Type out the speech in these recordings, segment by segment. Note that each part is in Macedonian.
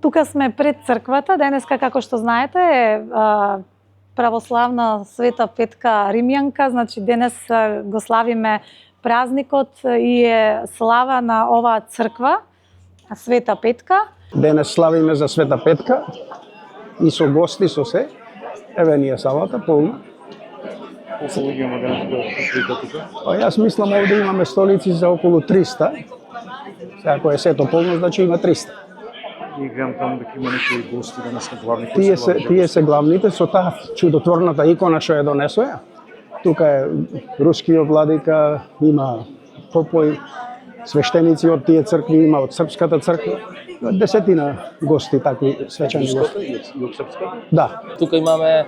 тука сме пред црквата. Денеска, како што знаете, е православна Света Петка Римјанка, значи денес го славиме празникот и е слава на оваа црква, Света Петка. Денес славиме за Света Петка и со гости, со се. Еве ни е салата полна. Колку луѓе има денес тука? Јас мислам овде имаме столици за околу 300. Сега ако е сето полно, значи има 300. И гледам таму дека има некои гости денес главни. Тие се главните со таа чудотворната икона што ја донесоја. Тука е рускиот владика, има попој свештеници од тие цркви, има од српската црква. Десетина гости такви свечени гости. И од српската? Да. Тука имаме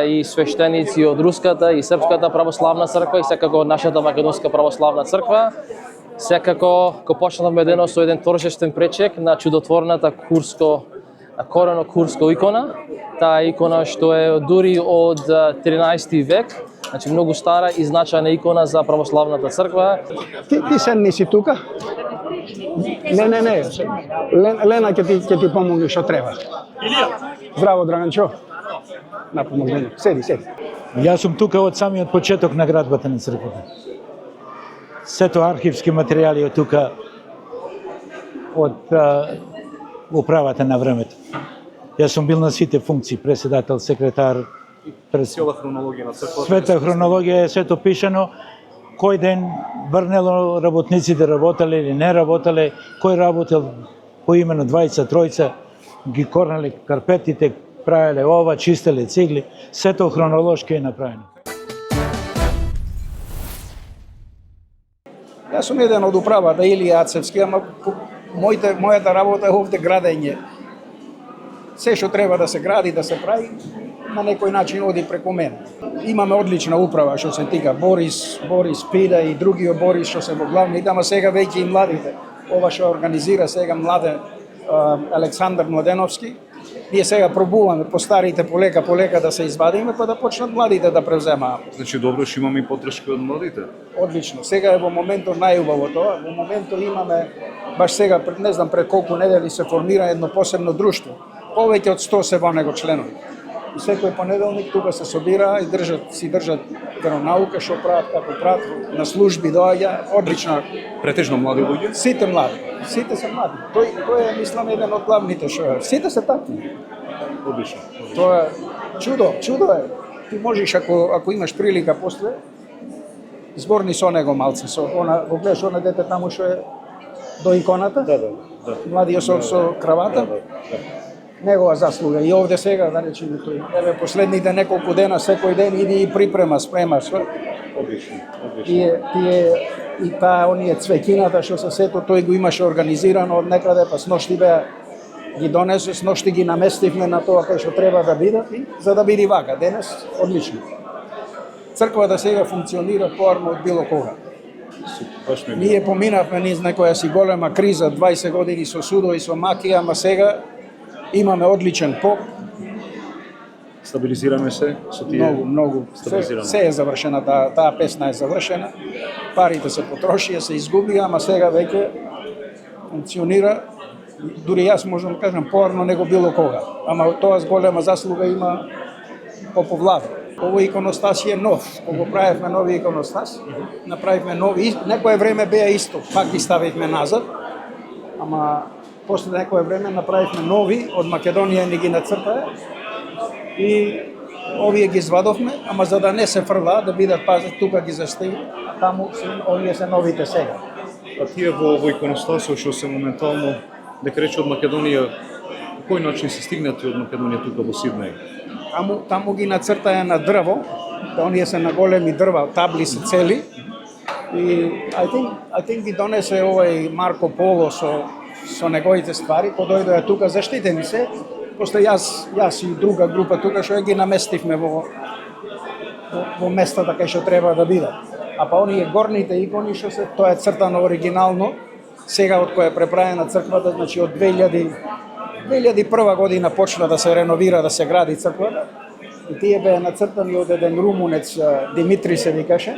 и свештеници од руската и српската православна црква и секако од нашата македонска православна црква. Секако го почнавме денот со еден торжествен пречек на чудотворната корено-курско икона. Таа икона што е дури од 13 век, значи многу стара и значајна икона за православната црква. Ти седни си тука? Не. Лена ќе ти помогне што треба. Здраво, Драганчо. На помогне. Седи. Јас сум тука од самиот почеток на градбата на црквата. Сето архивски материјали од тука од управата на времето. Јас сум бил на сите функции, председател, секретар, Цела хронологија на црквата. Света хронологија е сето пишано, кој ден врнело работниците работеле или не работеле, кој работел поимено двајца, тројца, ги корнеле карпетите, правеле ова, чистеле цигли, сето хронолошки е направено. Јас сум еден од управата, Илија Ацевски, ама мојата работа е овде градење. Се што треба да се гради, да се прави, на некој начин оди преку мене. Имаме одлична управа што се тика Борис Пида и другиот Борис што се во главните, ама сега веќе и младите. Ова што организира сега младе Александар Младеновски. Ние сега пробуваме по старите полека да се извадиме, па да почнат младите да превземаат. Значи добро што имаме и подршка од младите. Одлично. Сега е во моментот најубаво тоа. Во моментот имаме баш сега пред колку недели се формира едно посебно друштво. Повеќе од 100 се во него членови. И секој понеделник тука се собира и си држат веронаука, што прават, како прават, на служби доаѓа, одлична. Претежно млади луѓе? Сите млади, сите се млади. Тој е, мислам, еден од главните што е. Сите се такви. Одлично. Тоа е чудо е. Ти можеш ако имаш прилика после, зборни со него малце, со она, го гледаш она дете таму што е до иконата? Да. Младиот со кравата? Да. Негова заслуга. И овде сега, да речеме тој, еве последните неколку дена, секој ден иди и припрема, спрема све. Одлично. И таа оние цвеќината што се сето, тој го имаше организирано од некаде, па сношти беа ги донесе, сношти ги наместивме на тоа кај што треба да бидат, и за да биде вака. Денес, одлично. Црквата сега функционира поарно од било кога. Ние поминавме низ некоја си голема криза, 20 години со судови, со макија, ама сега имаме одличен поп. Стабилизираме се со тие. Многу. Се е завршена, таа песна е завршена. Парите се потрошија, се изгубија, ама сега веќе функционира. Дури јас можам да кажам поарно него било кога. Ама тоа с голема заслуга има Поповлада. Овој иконостас е нов. Кога правевме нови иконостас, направивме нови. Некое време беа исто, пак ги ставивме назад. Ама после некое време направивме нови, од Македонија ни ги нацртаа и овие ги извадовме, ама за да не се фрлаа, да бидат пазат, тука ги заштеви, а таму овие се новите сега. А тие во иконостасот што се моментално, дека рече од Македонија, по кој начин се стигнати од Македонија тука во Сиднеј? Таму ги нацртаја на дрво, да оние се на големи дрва, табли се цели. И I think ги донесе овој Марко Поло со неговите ствари, кој дојдоа тука заштитени се. После јас и друга група тука што ги наместивме во местата кај што треба да бидат. А па оние горните икони што се, тоа е цртано оригинално, сега од која е преправена црквата, значи од 2001 година почна да се реновира, да се гради црквата. И тие беа нацртани од еден румунец, Димитри се викаше,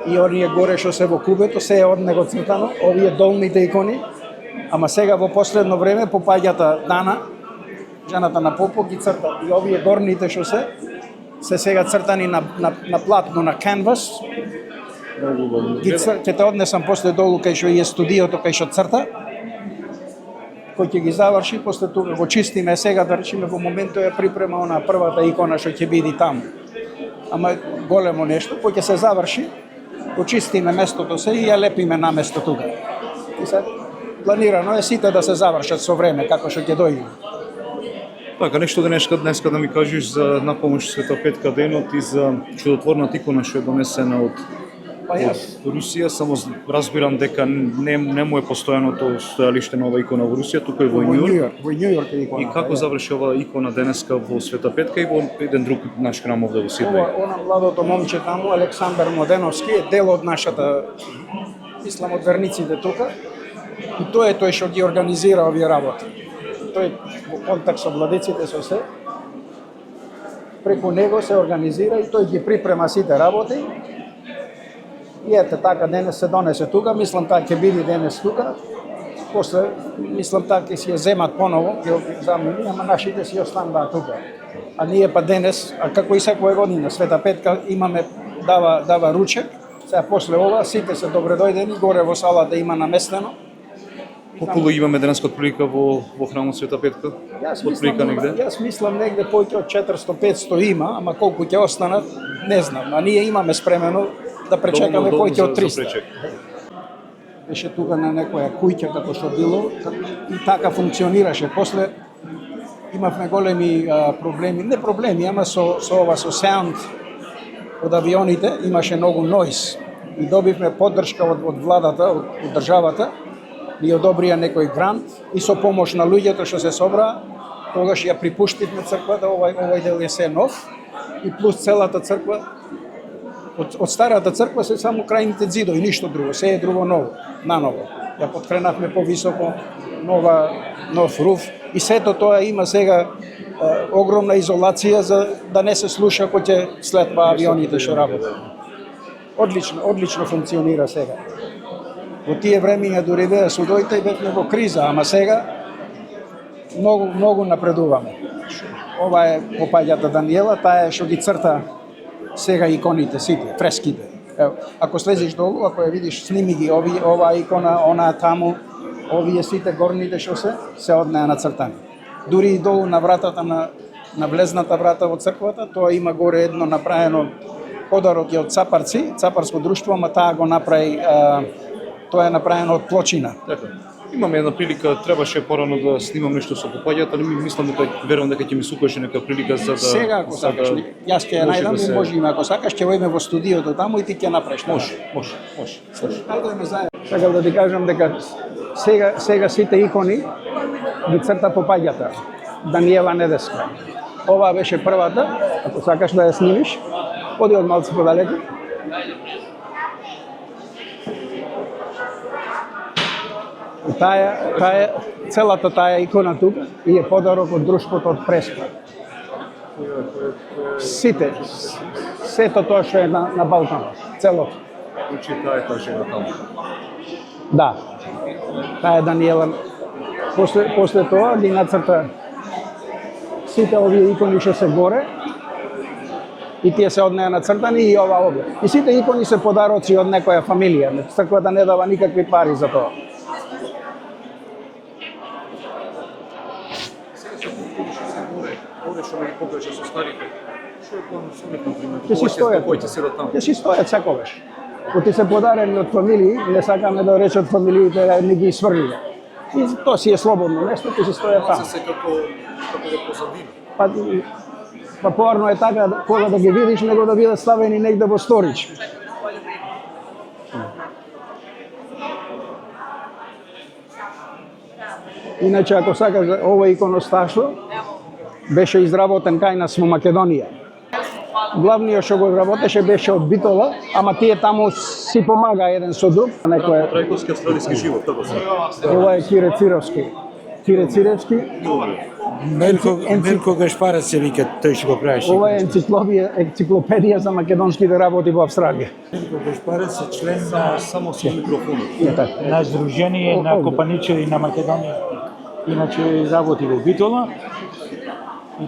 и оние горе што се во кубето, се е од него цртано, овие долните икони, Ама сега во последно време попаѓата Дана, жената на Попо ги црта. И овие горните што се сега цртани на платно, на canvas. Ќе те однесам после долу кај што е студиото, кај што црта. Кој ќе ги заврши, после тоа го чистиме сега, да речеме во моментот ја припрема она првата икона што ќе биде таму. Ама големо нешто, кој ќе се заврши, го чистиме местото се и ја лепиме на место тука. И се планирано е сите да се завршат со време, како што ќе дојде. Така, нешто денеска да ми кажеш за напомош Света Петка денот и за чудотворната икона што е донесена од Русија, само разбирам дека не му е постојаното стојалиште на ова икона во Русија, туку е во Њујорк. Во Њујорк е икона. И како заврши ова икона денеска во Света Петка и во еден друг наш храм овде во Сиднеј? Она младото момче таму, Александар Моденовски, е дел од нашата, мислам, од верниците тука. И тој е тој што ги организира овие работи. Тој во контакт со владиците со се, преку него се организира и тој ги припрема сите работи. И ете така денес се донесе тука, мислам таа ќе биде денес тука. После мислам таа ќе си ја земат поново, ќе замени, ама нашите си останаа тука. А ние па денес, а како и секоја година, Света Петка имаме дава ручек. Сега после ова сите се добредојдени горе во салата има наместено. Колку имаме денеска отприлика во храмот Света Петка? Јас мислам негде повеќе од 400-500 има, ама колку ќе останат, не знам. А ние имаме спремено да пречекаме повеќе од 300. Беше тука на некоја куќа како што било и така функционираше. После имавме големи проблеми, не проблеми, ама со саунд од авионите, имаше многу нојз. И добивме поддршка од владата, од државата, ни одобрија некој грант и со помош на луѓето што се собраа, тогаш ја припуштивме црквата, овој дел е се нов и плюс целата црква. Од старата црква се само крајните ѕидови, ништо друго, се е друго ново, наново. Ја подкренавме повисоко, нов руф и сето тоа има сега огромна изолација за да не се слуша кој ќе следва авионите што работат. Одлично функционира сега. Во тие времиња дури беа судоите и бевме во криза, ама сега многу напредуваме. Ова е попаѓата Даниела, таа е што ги црта сега иконите сите, фреските. Ако слезеш долу, ако ја видиш, сними ги оваа икона, онаа таму, овие сите горните што се од неа нацртани. Дури и долу на вратата на влезната врата во црквата, тоа има горе едно направено подарок од цапарци, цапарско друштво, ама таа го направи, тоа е направено од плочина. Така. Имаме една прилика, требаше порано да снимам нешто со попаѓата, али мислам дека верувам дека ќе ми сукаше нека прилика за да сега ако сакаш, јас ќе ја најдам и можеме ако сакаш ќе ојме во студиото таму и ти ќе направиш. Може. Ајдеме заедно. Сакам да ти кажам дека сега сите икони ги црта попаѓата. Даниела Недеска. Ова беше првата, ако сакаш да ја снимиш, оди од малку подалеку. Целата таа икона тука и е подарок од друштвото од Преспа. Сето тоа што е на Балканот, целото. Учи таа е таа жена таму. Да, таа е Даниела. После тоа ги нацрта сите овие икони што се горе и тие се од неа нацртани и ова овде. И сите икони се подароци од некоја фамилија, црквата не дава никакви пари за тоа. Овде што ми покажа со старите. Што е план со нив, например? Ќе си стојат секогаш. Кога ти се подарени од фамилии, не сакаме да речат фамилиите да не ги сврлиме. И тоа си е слободно место, ќе си стојат таму. Се како во позадина. Па поарно е така кога да ги видиш, него да бидат ставени негде во сторич. Иначе, ако сакаш, ова иконосташтво беше изработен кај нас во Македонија. Главниот што го работеше беше од Битола, ама тие таму си помага еден со друг. Трајковски австралиски живот, така се. Ова е Кире Цировски. Кире Цировски Мирко Гашпарец се вика, тој што го правеше. Ова е енциклопедија за македонските работи во Австралија. Мирко Гашпарец е член на Само со микрофонот. на Сдружение на копаничари на Македонија. Иначе работи во Битола. И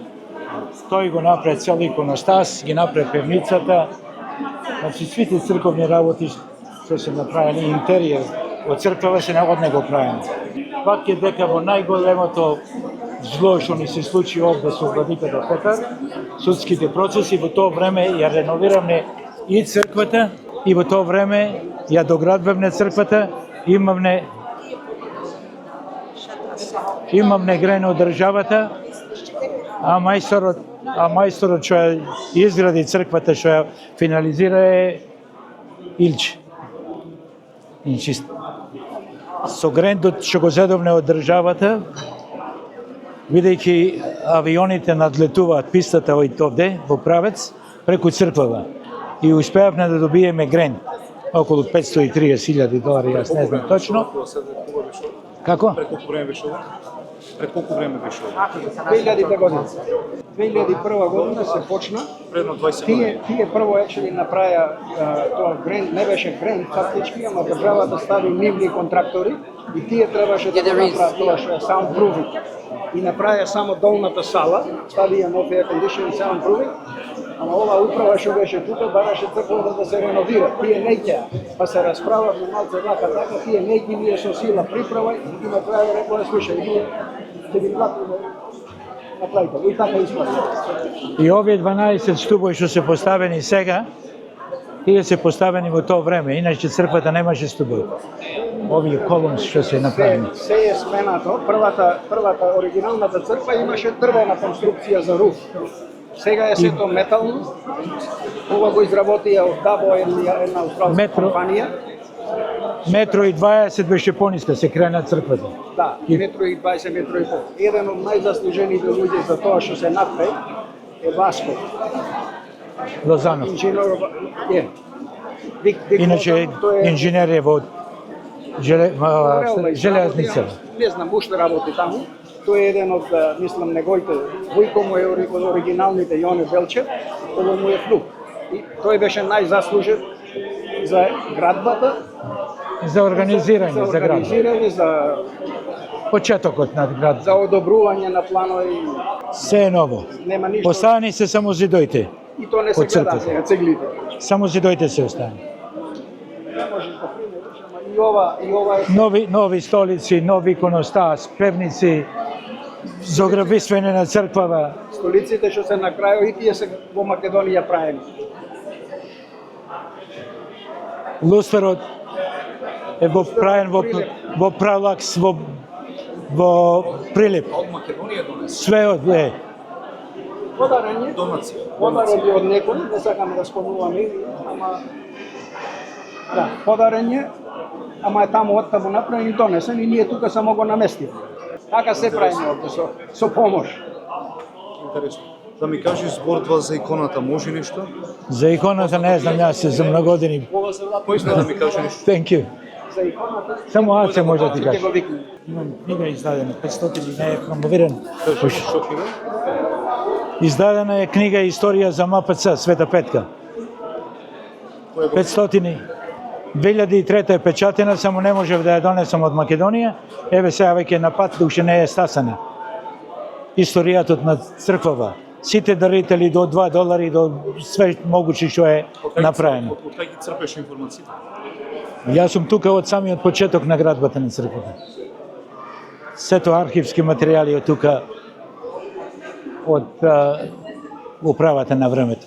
тој го направи цел иконостас, ги направи певницата. Значи сите црковни работи што се направени, интериер од црквава се од него правени. Пак е дека во најголемото зло што ни се случи овде со владиката Петар, судските процеси, во тоа време ја реновиравме и црквата, и во тоа време ја доградбавме црквата, имавме грено од државата, а мајсторот што ја изгради црквата, што ја финализира е Илче. Значи, со грендот што го зедовне од државата, бидејќи авионите надлетуваат пистата овде во правец преку црквава и успеавме да добиеме гренд околу $530,000, јас не знам точно. Како? Пред колку време беше ова? Пред колку време беше ова? 2000 година. 2001 година се почна. Предно 20 години. Тие прво actually направија тоа гренд, не беше гренд фактички, ама државата стави нивни контрактори и тие требаше да направат тоа што е soundproofing. И направија само долната сала, ставија нов air conditioning soundproofing, ама ова управа што беше тука, бараше црквата да се реновира. Тие неќе, па се расправавме малце така, тие неќе ние со сила приправа и на крај рекоа, слушај, ние ќе ви платиме направите. И така исплатиме. И овие 12 стубови што се поставени сега, тие се поставени во тоа време, иначе црквата немаше стубови. Овие колумни што се направени. Се е сменато. Првата оригиналната црква имаше дрвена конструкција за руф. Сега е сето метално. Ова го изработија од Дабо, една австралска компанија. Метро и 20 беше пониска, се крена црквата. Да, метро и 20, метро и пол. Еден од најзаслужените луѓе за тоа што се направи е Васко. Лозанов. Инженер е. Иначе инженер е во железница. Не знам, уште работи таму. Тој е еден од, мислам, неговите, Војко му е од оригиналните Јоне Белчев, ово му е внук. И тој беше најзаслужен за градбата, За организирање, за град. за Почетокот на град. за одобрување на планови. Се е ново. Нема ништо. Оставени се само зидоите. И то не се од црквата. гледа сега, цеглите. Само зидоите се оставени. Не можеш да примериш, ама и ова е Нови столици, нови иконостас, певници, зограбисвење на црквава. столиците што се на крај и тие се во Македонија правени. Лустерот е правен во Пралакс, во Прилип. Од Македонија донесе. Све од Подарење, Донација. подарење од некој, не сакаме да спомнуваме, ама да, подарење, ама е таму оттаму направен и донесен и ние тука само го наместиме. Така се правиме овде со помош. Интересно. Да ми кажеш збор два за иконата, може нешто? За иконата не знам, јас се за многу години. Кој сме да ми каже нешто? Thank you. За иконата Само аз се може да ти ќе кажам. го викнем. Имам книга издадена, 500 не е промовиран. Што книга? Издадена е книга Историја за МПЦ, Света Петка. 500. 2003 е печатена, само не можев да ја донесам од Македонија. Еве сега веќе на пат, уште не е стасана. Историјата на црквава. Сите дарители до $2 до све могуче што е направено. Од кај ги црпеш информациите? Јас сум тука од самиот почеток на градбата на црквата. Сето архивски материјали од тука, од управата на времето.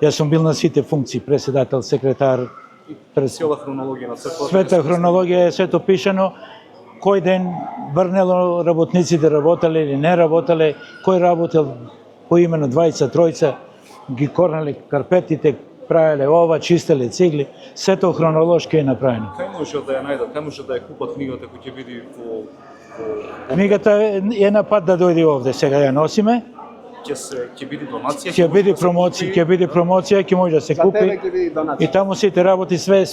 Јас сум бил на сите функции, председател, секретар, Цела хронологија на црквата. света хронологија е сето пишано, кој ден врнело работниците работеле или не работеле, кој работел поимено двајца, тројца, ги корнеле карпетите, правеле ова, чистеле цигли, сето хронолошки е направено. Кај може да ја најдат, кај може да ја купат книгата кој ќе биде во Книгата е на пат да дојде овде, сега ја носиме, ќе биде донација, ќе биде промоција, ќе може да се За тебе купи ќе биде донација. и таму сите работи све.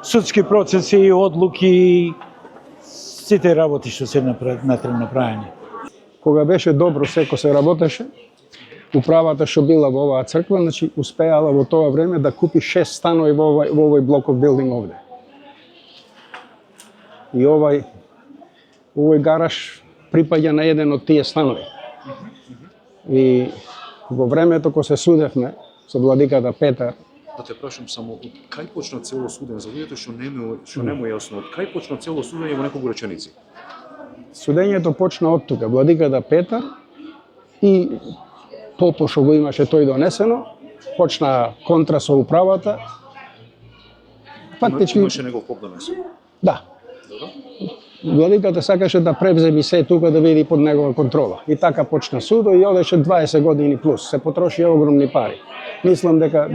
Судски процеси, одлуки, сите работи што се направени. кога беше добро секој се работеше, управата што била во оваа црква, значи успеала во тоа време да купи 6 станови во овој блоков билдинг овде. И овој гараж припаѓа на еден од тие станови. И во времето кога се судевме со владиката Петар, Да те прашам само, од кај почна цело судење, за луѓето што нему е јасно, од кај почна цело судење во неколку реченици? судењето почна од тука. Владиката Петар и попо што го имаше тој донесено, почна контра со управата. Фактички Имаше негов поп донесен. да. Добро. Владиката сакаше да превземи се тука да види под негова контрола. И така почна судо и одеше 20 години плюс. Се потроши огромни пари. Мислам дека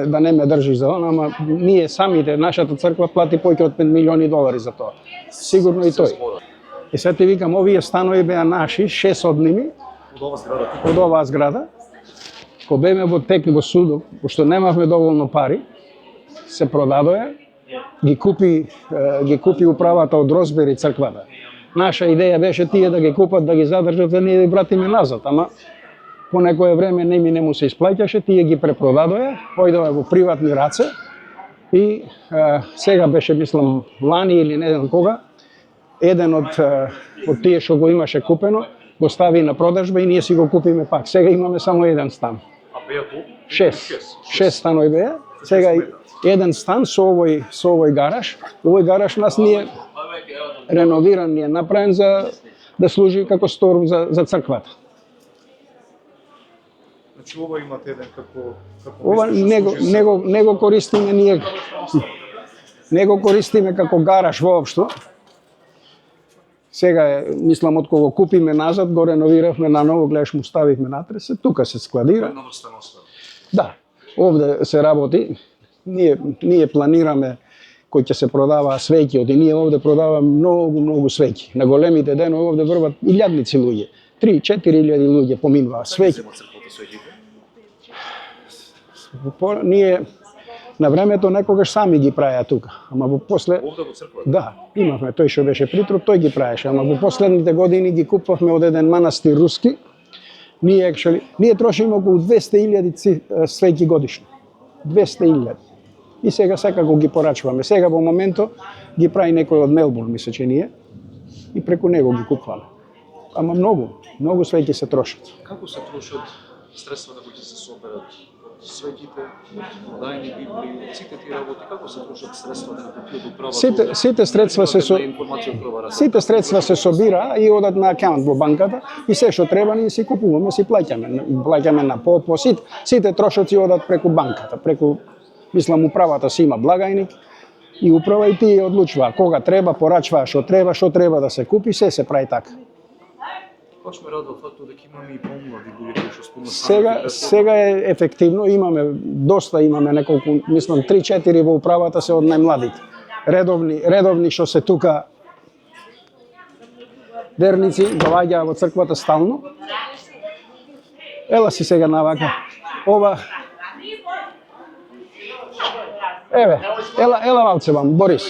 да не ме држи за она, ама ние самите, нашата црква плати повеќе од $5 милиони за тоа. Сигурно и тој. И сега ти викам, овие станови беа наши, 6 од ними, од оваа зграда. Кога беме во тек во судот, пошто немавме доволно пари, се продадоа, ги купи управата од Розбери црквата. Наша идеја беше тие да ги купат, да ги задржат, да ние да вратиме назад, ама по некое време не му се исплаќаше, тие ги препродадоа, ојдоа во приватни раце и сега беше, мислам, лани или не знам кога, еден од тие што го имаше купено, го стави на продажба и ние си го купиме пак. Сега имаме само еден стан. А беа колку? 6 станови беа. Сега еден стан со овој гараж. Овој гараж нас ние реновиран, ние направен за да служи како сторум за црквата. Значи ова имате еден како Ова не го користиме ние. Не го користиме како гараж воопшто. Сега мислам од кога купиме назад, го реновиравме на ново, гледаш му ставивме натре, тука се складира. Да, овде се работи. Ние планираме кој ќе се продава свеќи, и ние овде продаваме многу свеќи. На големите денови овде врват илјадници луѓе. 3-4 илјади луѓе поминуваат свеќи. Ние на времето некогаш сами ги праја тука, ама во после Овде во црквата? да, имавме тој што беше притруп, тој ги праеше, ама во последните години ги купувавме од еден манастир руски. Ние трошиме околу 200.000 свеќи годишно. 200.000. И сега секако ги порачуваме. Сега во моментот ги прави некој од Мелбурн, мисля че ние, и преку него ги купуваме. Ама многу свеќи се трошат. Како се трошат средствата кои ќе се соберат? Свеќите, продајни библии, сите тие работи, како се трошат средствата на купиот управата? Сите средства се собира и одат на акаунт во банката и се што треба ние си купуваме, си плаќаме на попо, сите трошоци одат преку банката, мислам управата си има благајник и управа и тие одлучува кога треба, порачува што треба да се купи, се прави така. Баш ме радува фактот дека имаме и помлади луѓе кои што спомнат. Сега е ефективно, имаме неколку, мислам 3-4 во управата се од најмладите. Редовни што се тука верници, доаѓаа во црквата стално. Ела си сега навака. Ова ела малце вам, Борис.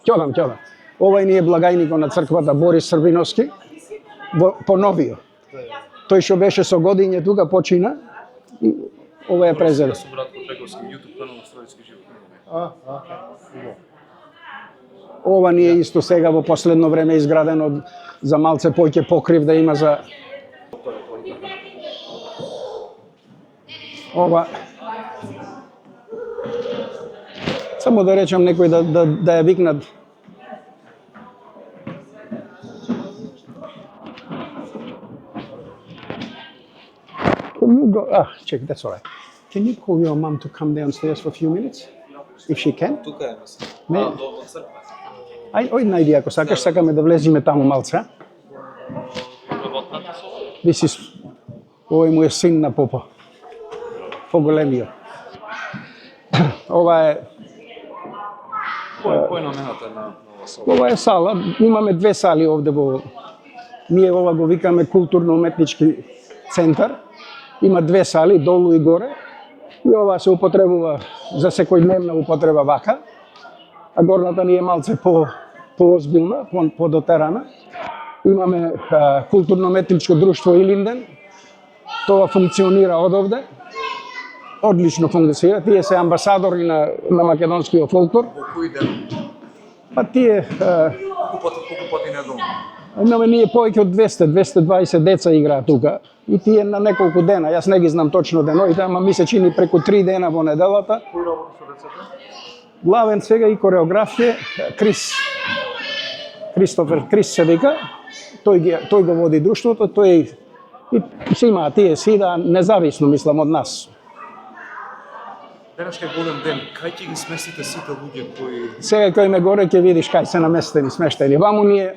Ќодам. Ова ни е благајникот на црквата Борис Србиновски. По новиот. Тој што беше со годиње тука почина и ова е презело. Со брат Котрековски, YouTube канал на Стројски живот. Ова ни е исто сега во последно време изградено за малце поќе покрив да има за ова. Само да речам некој да ја викнат. Check, that's all right. Can you call your mom to come downstairs for a few minutes? If she can? Тука е, мислам. До црква. Ој најди ако сакаме да влеземе таму малце. Овој му е син на попа. Поголемиот. Ова е Кој е намената на ова соба? Ова е сала, имаме две сали овде во ние ова го викаме културно-уметнички центар. Има две сали, долу и горе. И ова се употребува за секојдневна употреба вака. А горната ни е малце поозбилна, подотерана. Имаме културно-метничко друштво Илинден. Тоа функционира одовде. Одлично функционира. Тие се амбасадори на македонскиот фолклор. Во кој ден? Па тие Колку пати неделно? имаме ние повеќе од 200-220 деца играат тука. И тие на неколку дена. Јас не ги знам точно деноите, ама ми се чини преку 3 дена во неделата. Кој работи со децата? Главен сега и кореографија Кристофер Крис се вика. Тој го води друштвото, тој и се имаат тие си да независно мислам од нас. Денешка е голем ден. Кај ќе ги сместите сите луѓе кои Сега кој ме горе ќе видиш кај се наместени, смештени. Ваму ние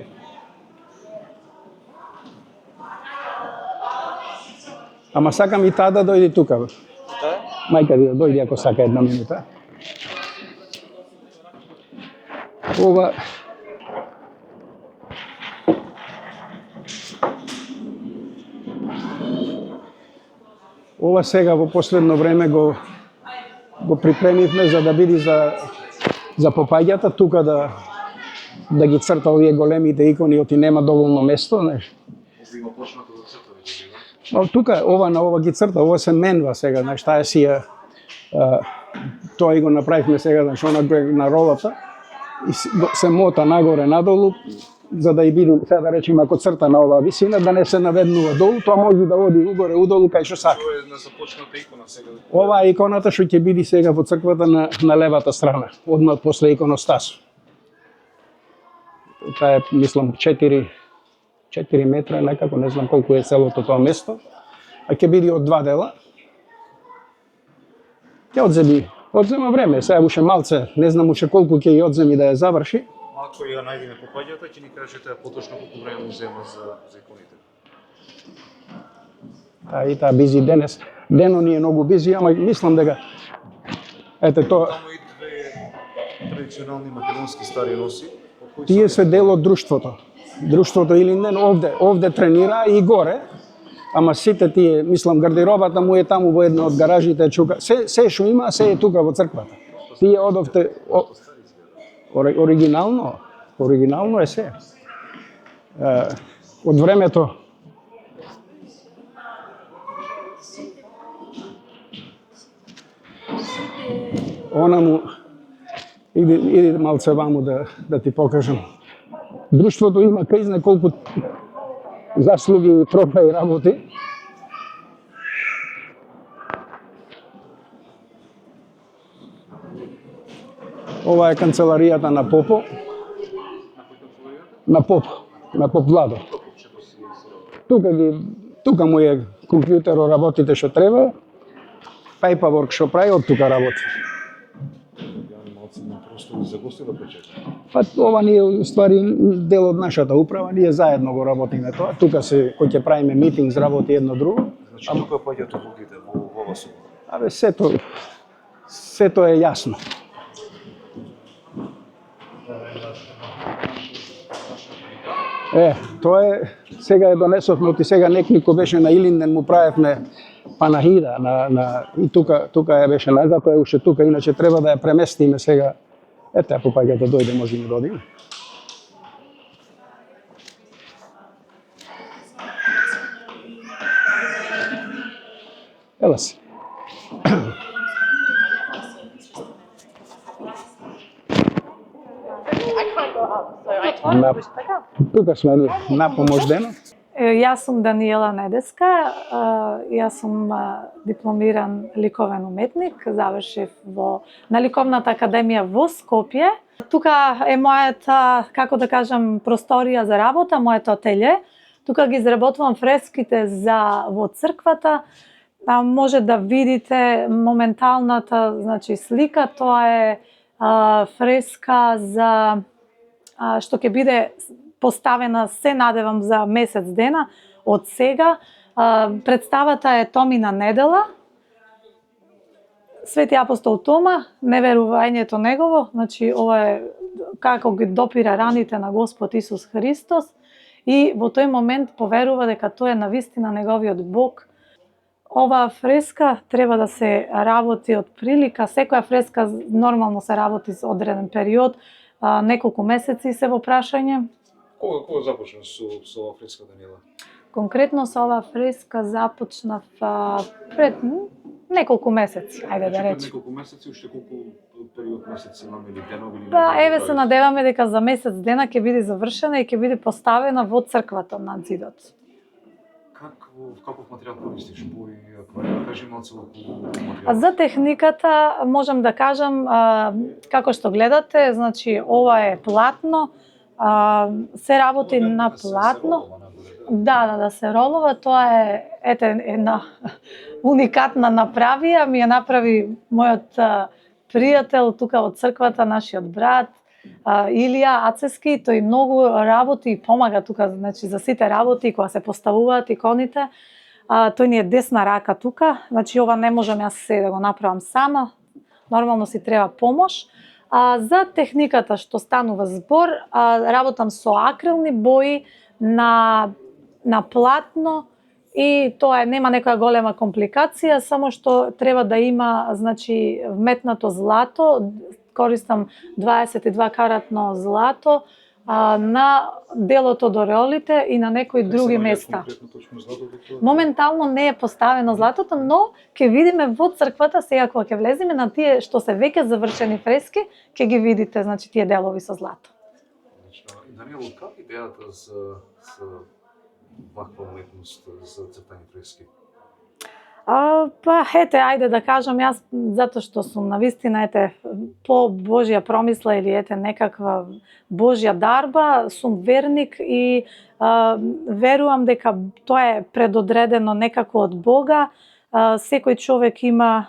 Ама сакам и таа да дојде тука. Мајка да дојде ако сака една минута. Ова сега во последно време го припремивме за да биде за попаѓата тука да ги црта овие големите икони, оти нема доволно место, знаеш. има почнато да цртави? Тука на ова ги црта, ова се менва сега, знаеш, таа си тоа и го направивме сега, знаеш, она на ролата и се мота нагоре надолу за да и биде, сега да речеме, ако црта на оваа висина, да не се наведнува долу, тоа може да оди угоре, удолу, кај што сака. Тоа е на започната икона сега. Ова е иконата што ќе биде сега во црквата на левата страна, одмah после иконостас. Таа е, мислам, 4 метра, некако, не знам колку е целото тоа место, а ќе биде од 2 дела. Ќе одзема време, сега уште малце, не знам уште колку ќе ја одземи да ја заврши. Ако ја најдеме попаѓата, ќе ни кажете поточно колку време му зема за иконите. И таа бизи денес. Дено ни е многу бизи, ама мислам дека ете тоа. Таму и две традиционални македонски стари носи. Тие се дел од друштвото. Друштвото Илинден овде тренира и горе. Ама сите тие, мислам, гардеробата му е таму во една од гаражите чука. Се што има, се е тука во црквата. Тие одовте оригинално е се. Од времето она му иди малце ваму да ти покажам. Друштвото има кај знае колку заслуги, трофеи работи. Ова е канцеларијата на Попо. На Поп Владо. Тука му е компјутерот, работите што треба. Paperwork што прави, од тука работи. Па ова ни е ствари дел од нашата управа, ние заедно го работиме тоа. Тука кој ќе правиме митинг, работи едно друго. Значи тука паѓаат луѓето во ова соба. Абе сето е јасно. Тоа е, сега е донесовме, оти сега некнико беше на Илинден, му правевме панахида, и тука ја беше затоа е уште тука, иначе треба да ја преместиме сега. Ете, попаѓата дојде, можеме да одиме. Ела се. Тука сме напомождено. Јас сум Даниела Недеска, јас сум дипломиран ликовен уметник, завршив на Ликовната академија во Скопје. Тука е мојата, како да кажам, просторија за работа, моето ателје. Тука ги изработувам фреските во црквата. Може да видите моменталната, значи, слика, тоа е фреска што ќе биде поставена, се надевам, за месец дена од сега. Представата е Томина недела. Свети апостол Тома, неверувањето негово, значи ова е како ги допира раните на Господ Исус Христос и во тој момент поверува дека тој е навистина неговиот Бог. Оваа фреска треба да се работи од прилика, секоја фреска нормално се работи за одреден период, неколку месеци се во прашање. Кога започна со оваа фреска, Даниела? Конкретно со оваа фреска започнав пред неколку месеци, ајде да Пред речем. неколку месеци, уште колку период месеци имаме или денови или Па, недели еве да се правите? надеваме дека за месец дена ќе биде завршена и ќе биде поставена во црквата на зидот. Каков материјал користиш? Бои, акварел, кажи малце околу материјал. А за техниката можам да кажам, како што гледате, значи ова е платно, се работи на платно. Да, се ролува, тоа е една уникатна направија, ми ја направи мојот пријател тука од црквата, нашиот брат Илија Ацески, тој многу работи и помага тука, значи за сите работи кога се поставуваат иконите. Тој ни е десна рака тука, значи ова не можам јас се да го направам сама, нормално си треба помош. За техниката што станува збор, работам со акрилни бои на платно и тоа нема некоја голема компликација, само што треба да има, значи, вметнато злато, користам 22 каратно злато на делото до реолите и на некои други места. Моментално не е поставено златото, но ќе видиме во црквата сега кога ќе влеземе на тие што се веќе завршени фрески, ќе ги видите, значи, тие делови со злато. Даниел, како идејата за ваква уметност за цртање фрески? Па, ете, ајде да кажам, јас, затоа што сум навистина, по Божја промисла или некаква Божја дарба, сум верник и верувам дека тоа е предодредено некако од Бога. Секој човек има,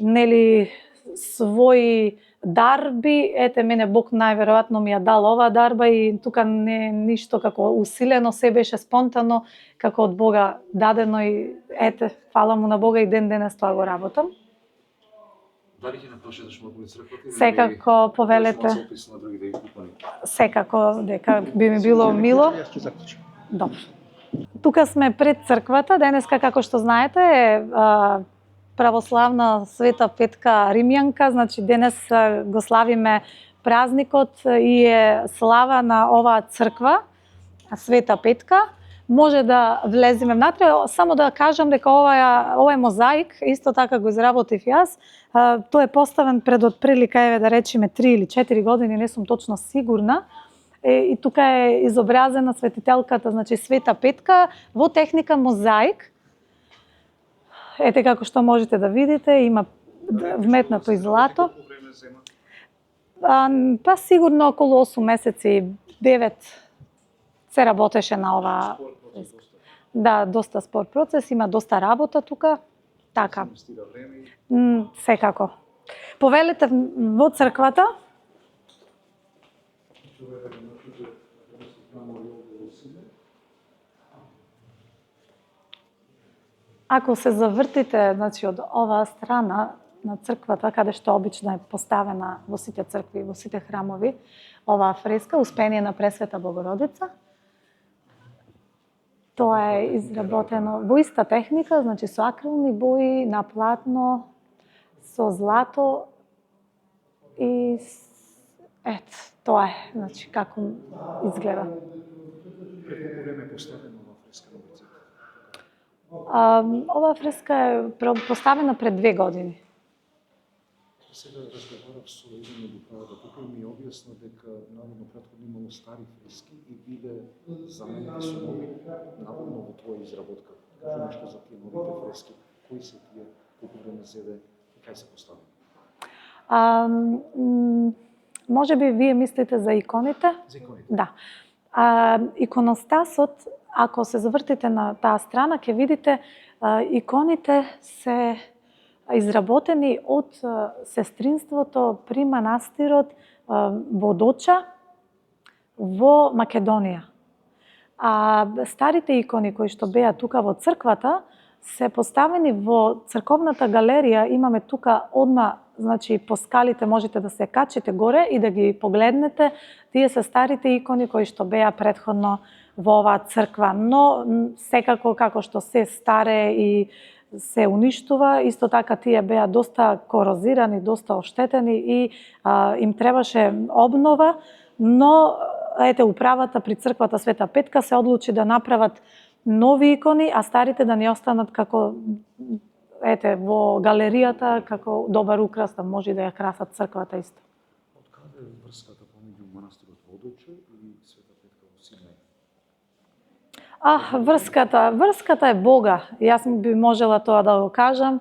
нели, своји дарби, мене Бог најверојатно ми ја дал оваа дарба и тука не е ништо како усилено, се беше спонтано, како од Бога дадено и фала му на Бога и ден денес тоа го работам. Дали ќе напишеш да шмогули црквата? Секако повелете. Секако дека би ми било мило. Добро. Тука сме пред црквата, денеска како што знаете е православна Света Петка Римјанка, значи денес го славиме празникот и е слава на оваа црква, Света Петка. Може да влеземе внатре, само да кажам дека овој мозаик, исто така го изработив јас, тој е поставен пред отприлика, еве да речеме 3 или 4 години, не сум точно сигурна. И тука е изобразена светителката, значи Света Петка, во техника мозаик. Ете како што можете да видите, има вметнато и злато. Па сигурно околу 8 месеци, 9 се работеше на ова. Да, доста спор процес, има доста работа тука. Така. Секако. Повелете во црквата. Ако се завртите, значи, од оваа страна на црквата, каде што обично е поставена во сите цркви, во сите храмови, оваа фреска, Успение на Пресвета Богородица, тоа е изработено во иста техника, значи со акрилни бои, на платно, со злато и тоа е, значи, како изгледа. Колку време е поставена оваа фреска на лицето? Оваа фреска е поставена пред 2 години. Сега разговарав со еден од управата тука и ми објасна дека наводно претходно имало стари фрески и биде заменети со нови, наводно во твоја изработка. Кажи нешто за тие новите фрески, кои се тие, колку време зеде и кај се постави? Може би вие мислите за иконите? За иконите? Да. Иконостасот, ако се завртите на таа страна, ќе видите иконите се изработени од сестринството при манастирот Водоча во Македонија. Старите икони кои што беа тука во црквата се поставени во црковната галерија, имаме тука одма, значи по скалите можете да се качите горе и да ги погледнете. Тие се старите икони кои што беа претходно во оваа црква, но секако како што се старе и се уништува, исто така тие беа доста корозирани, доста оштетени и им требаше обнова, но управата при црквата Света Петка се одлучи да направат нови икони, а старите да ни останат како во галеријата како добар украс, да може да ја красат црквата исто. Од каде е врската помеѓу манастирот Водоче и Света Петка во Сиднеј? Врската е Бога. Јас би можела тоа да го кажам.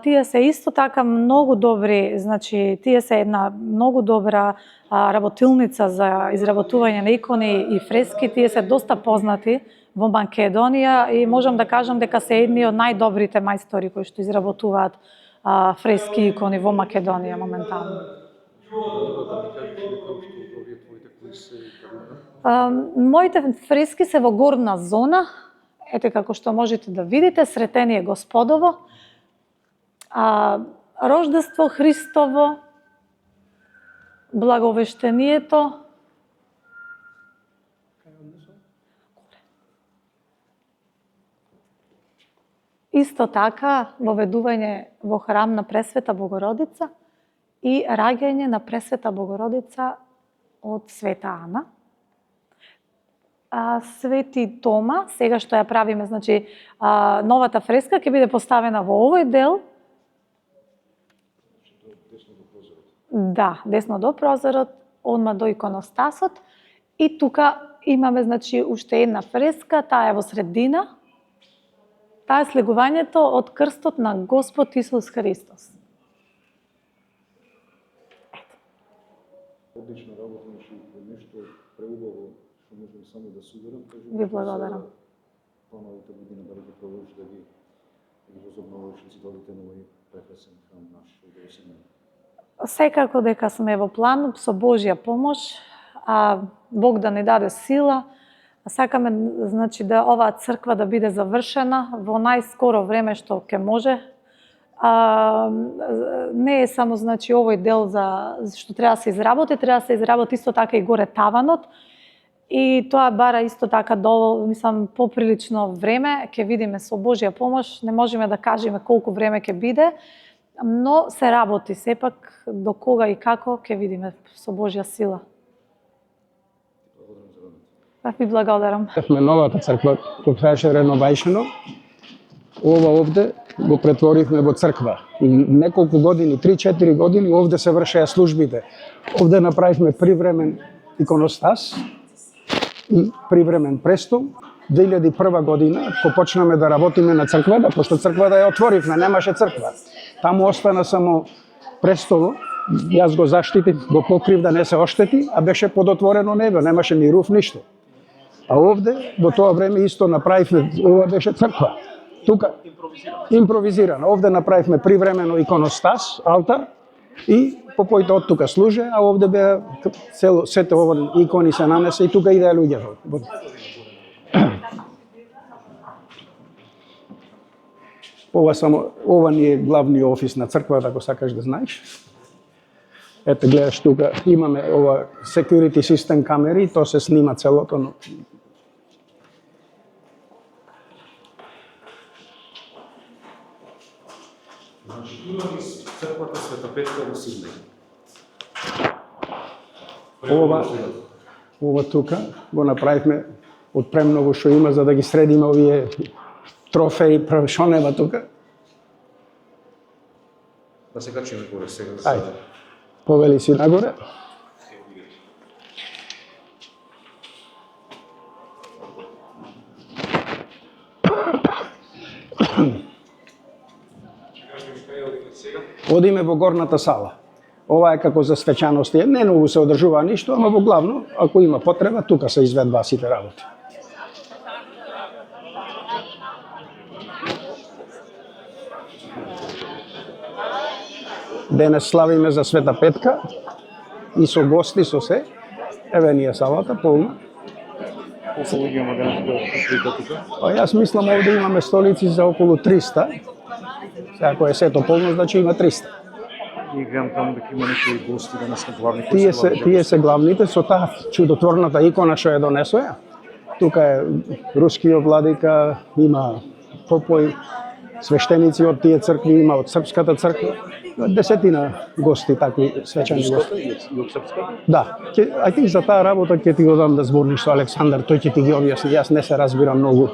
Тие се исто така многу добри, значи тие се една многу добра работилница за изработување на икони и фрески. Тие се доста познати во Македонија и можам да кажам дека се едни од најдобрите мајстори кои што изработуваат фрески и икони во Македонија моментално. Моите фрески се во горна зона, ете како што можете да видите, Сретение Господово, Рождество Христово, Благовештението, исто така воведување во храм на Пресвета Богородица и раѓање на Пресвета Богородица од Света Ана. Свети Тома, сега што ја правиме, значи новата фреска ќе биде поставена во овој дел. Да, десно до прозорот, одма до иконостасот. И тука имаме, значи, уште една фреска, таа е во средина. Таа е слегувањето од крстот на Господ Исус Христос. Одлична работа, значи нешто преубаво што можеме само да се уверам. Ви благодарам. Плановите година да ги продолжи да ги возобновиш и сидолите на овој прекрасен храм наш во Осинај. Секако дека сме во план со Божја помош, Бог да ни даде сила. Сакаме, значи, да оваа црква да биде завршена во најскоро време што ќе може. Не е само, значи, овој дел за што треба да се изработи, треба да се изработи исто така и горе таванот. И тоа бара исто така мислам поприлично време, ќе видиме со Божја помош, не можеме да кажеме колку време ќе биде, но се работи сепак, до кога и како ќе видиме со Божја сила. Ви благодарам. Новата црква, која беше реновајшено, ова овде го претворивме во црква. И неколку години, 3-4 години, овде се вршеа службите. Овде направивме привремен иконостас и привремен престол. 2001 година, кога почнаме да работиме на црквата, пошто црквата ја отворивме, немаше црква. Таму остана само престолот, јас го заштитив, го покрив да не се оштети, а беше подотворено небе, немаше ни руф, ништо. А овде, во тоа време исто направивме, ова беше црква. Тука, импровизирано. Овде направивме привремено иконостас, алтар, и попоите од тука служе, а овде беа сете ова икони се нанесе и тука идеа луѓето. Ова ни е главниот офис на црквата, ако сакаш да знаеш. Ете, гледаш тука, имаме ова security system камери, тоа се снима целото, но Значи, тука низ црквата Света Петка во Сиднеј. Ова тука го направивме од премногу што има за да ги средиме овие трофеи, што нема тука. Да се качиме горе сега. Ајде, повели си нагоре. Одиме во горната сала. Ова е како за свечаности, не многу се одржува ништо, ама во главно, ако има потреба, тука се изведува сите работи. Денес славиме за Света Петка и со гости, со се. Еве ни е салата полна. Колку луѓе има денес тука? Јас мислам овде имаме столици за околу 300. Сега ако е сето полно, значи има 300. И гледам таму дека има некои гости денес на главни. Тие се главните со таа чудотворната икона што ја донесоја. Тука е рускиот владика, има попој, свештеници од тие цркви, има од Српската црква, десетина гости, такви свечени гости. Да, I think за таа работа ќе ти го дам да зборниш со Александар, тој ќе ти ги објасни, јас не се разбирам многу.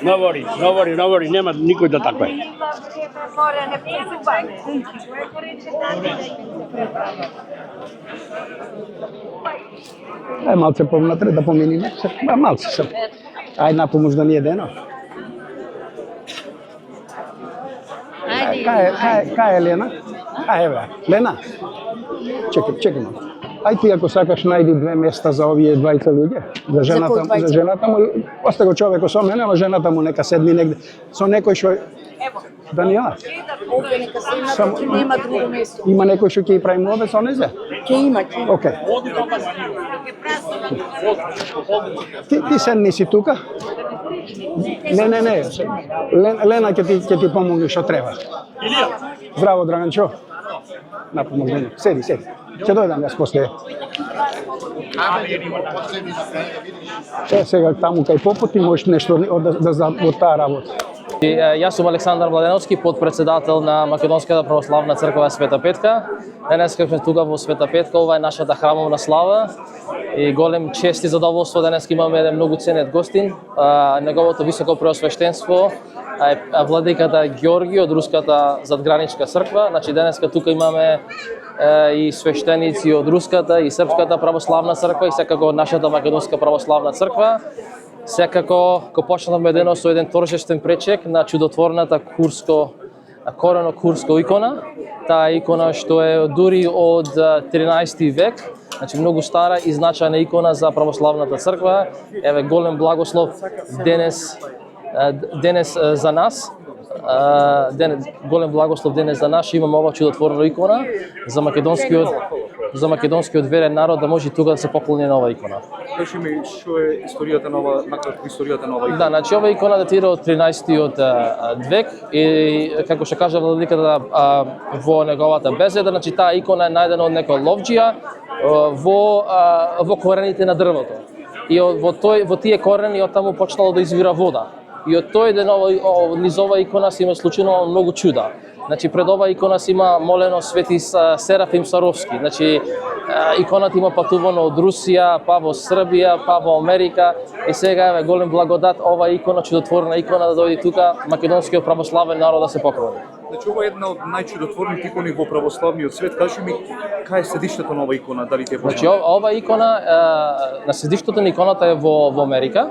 Навори, нема никој да таква е. Малце повнатре да поминиме, малце се. Ајде на помош да ни едено. Кај е Лена? Еве, Лена. Чекай малку. Ај ти ако сакаш најди две места за овие двајца луѓе, за жената му, остави го човекот со мене, ама жената му нека седни негде со некој што Даниела. Овде нека седнат, нема друго место. Има некој што ќе ги правиме овде со незе? Ќе има. Океј. Ти седни си тука? Не. Лена ќе ти помогне што треба. Здраво, Драганчо. На помогне. Седи. Ќе дојдам јас после. Сега таму кај попоти можеш нешто од таа работа. Јас сум Александар Младеновски, подпредседател на Македонската православна црква Света Петка. Денес сме тука во Света Петка, ова е нашата храмовна слава и голем чест и задоволство денес имаме еден многу ценет гостин, неговото високо преосвештенство владиката Ѓорги од Руската задграничка црква. Значи денеска тука имаме и свештеници од Руската и Српската православна црква и секако од нашата Македонска православна црква. Секако го почнавме денот со еден торжествен пречек на чудотворната корено-курско икона. Таа икона што е дури од 13 век, значи многу стара и значајна икона за православната црква. Еве голем благослов денес за нас. Голем благослов денес за нас, имаме ова чудотворна икона за македонскиот верен народ да може тука да се поклони на ова икона. Кажи ми, што е историјата на ова, накратко историјата на ова икона? Да, значи ова икона датира од 13-тиот век и како што кажа владиката во неговата беседа, значи таа икона е најдена од некој ловџија во корените на дрвото. И во тие корени од таму почнало да извира вода. И од тој ден низ ова икона се има случено многу чуда. Значи пред ова икона се има молено свети Серафим Саровски. Значи иконата има патувано од Русија, па во Србија, па во Америка и сега е голем благодат ова икона, чудотворна икона да дојде тука македонскиот православен народ да се поклони. Значи ова е една од најчудотворните икони во православниот свет. Кажи ми, кај е седиштето на ова икона, дали ти е познато? Значи ова икона на седиштето на иконата е во Америка.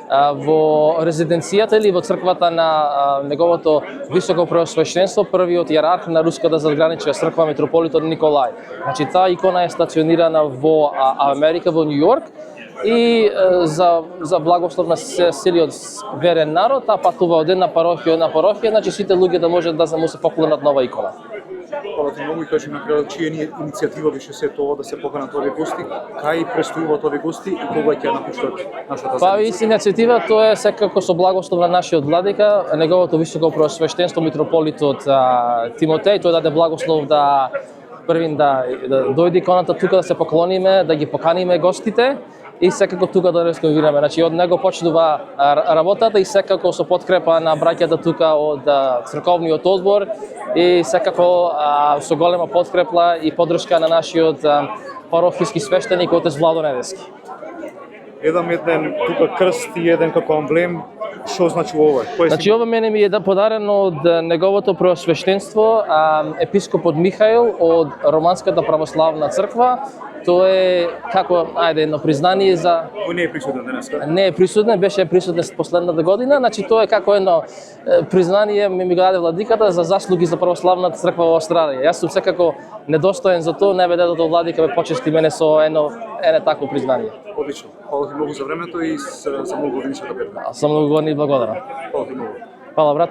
Во резиденцијата или во црквата на неговото високо преосвештенство, првиот иерарх на Руската задграничка црква митрополитот Николај. Значи таа икона е стационирана во Америка, во Њу Јорк и за благослов на целиот верен народ, таа патува од една парохија, значи сите луѓе да можат да му се поклонат нова икона. Фала ти многу и кажи на крајот чија иницијатива беше се тоа да се поканат овие гости, кај престојуваат овие гости и кога ќе напуштат нашата земја? Па иницијатива тоа е секако со благослов на нашиот владика, неговото високо преосвештенство митрополитот Тимотеј, тој даде благослов да првин да дојде иконата тука да се поклониме, да ги поканиме гостите и секако тука да ресковираме. Значи од него почнува работата и секако со подкрепа на браќата тука од црковниот одбор и секако со голема подкрепа и поддршка на нашиот парохиски свештеник отец Владо Недески. Еден тука крст и еден како амблем. Што значи ова? Значи ова мене ми е подарено од неговото преосвештенство епископот Михаил од Романската православна црква. Тоа е како едно признание за Кој не е присутен денеска? Не е присутен, беше присутен последната година, значи тоа е како едно признание ми го даде владиката за заслуги за православната црква во Австралија. Јас сум секако недостоен за тоа, не веде да владика ме почести мене со едно такво признание. Одлично. Фала ти многу за времето и за многу години Света Петка. Сам многу години благодарам. Фала ти многу. Фала брат.